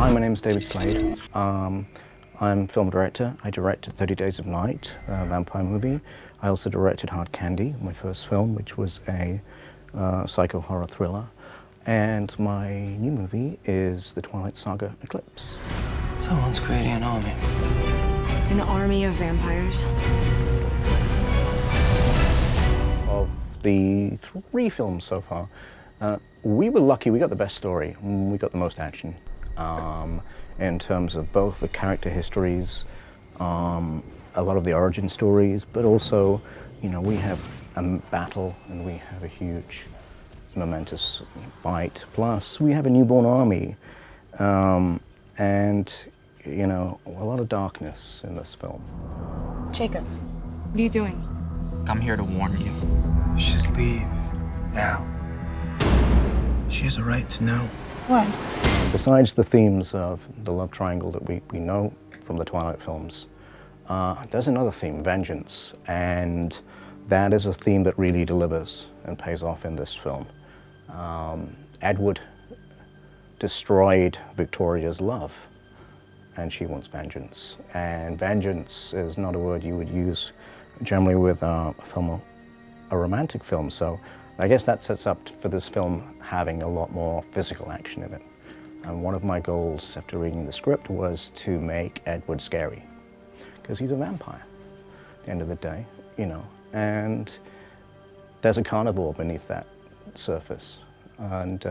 Hi, my name is David Slade. I'm a film director. I directed 30 Days of Night, a vampire movie. I also directed Hard Candy, my first film, which was a psycho horror thriller. And my new movie is the Twilight saga, Eclipse. Someone's creating an army. An army of vampires? Of the 3 films so far, we were lucky. We got the best story. We got the most action. In terms of both the character histories, a lot of the origin stories, but also, you know, we have a battle and we have a huge, momentous fight. Plus, we have a newborn army, and, you know, a lot of darkness in this film. Jacob, what are you doing? I'm here to warn you. Just leave now. She has a right to know. What? Besides the themes of the love triangle that we know from the Twilight films, there's another theme, vengeance, and that is a theme that really delivers and pays off in this film. Edward destroyed Victoria's love, and she wants vengeance. And vengeance is not a word you would use generally with a romantic film, so I guess that sets up for this film having a lot more physical action in it. And one of my goals after reading the script was to make Edward scary, because he's a vampire at the end of the day, you know, and there's a carnivore beneath that surface. And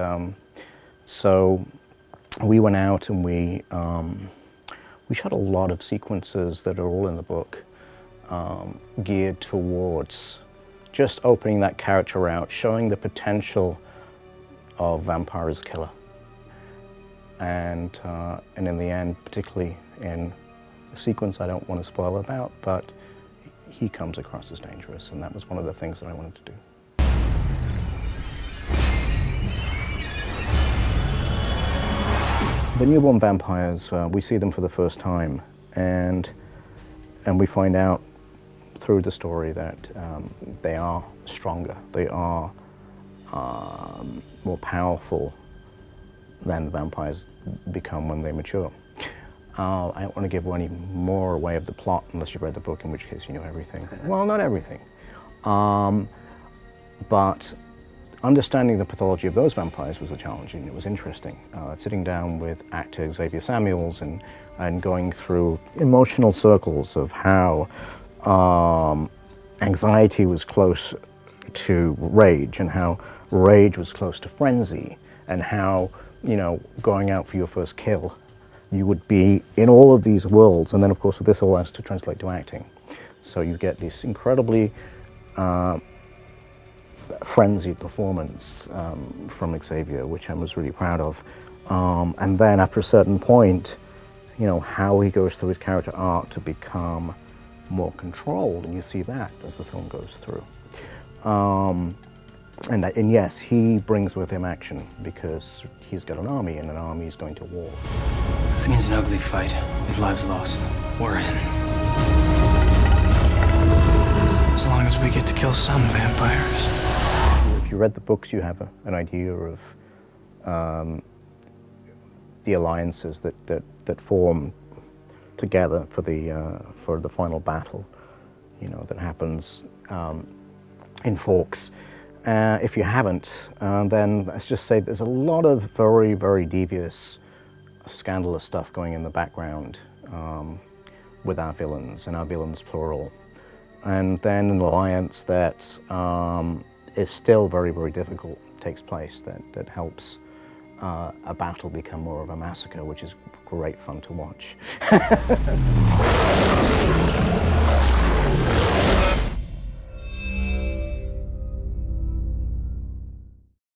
so we went out and we shot a lot of sequences that are all in the book, geared towards just opening that character out, showing the potential of vampire as killer. And in the end, particularly in a sequence I don't want to spoil about, but he comes across as dangerous, and that was one of the things that I wanted to do. The newborn vampires, we see them for the first time, and we find out through the story that they are stronger, they are more powerful than the vampires become when they mature. I don't want to give any more away of the plot unless you've read the book, in which case you know everything. Well, not everything. But understanding the pathology of those vampires was a challenge, and it was interesting. Sitting down with actor Xavier Samuels and going through emotional circles of how anxiety was close to rage, and how rage was close to frenzy, and how, you know, going out for your first kill, you would be in all of these worlds, and then of course this all has to translate to acting. So you get this incredibly frenzied performance from Xavier, which I was really proud of. And then after a certain point, you know, how he goes through his character arc to become more controlled, and you see that as the film goes through. And yes, he brings with him action, because he's got an army, and an army is going to war. This means an ugly fight, with lives lost. We're in. As long as we get to kill some vampires. If you read the books, you have an idea of the alliances that form together for the final battle, you know, that happens in Forks. If you haven't, then let's just say there's a lot of very, very devious, scandalous stuff going in the background with our villains, and our villains plural. And then an alliance that is still very, very difficult takes place, that helps a battle become more of a massacre, which is great fun to watch.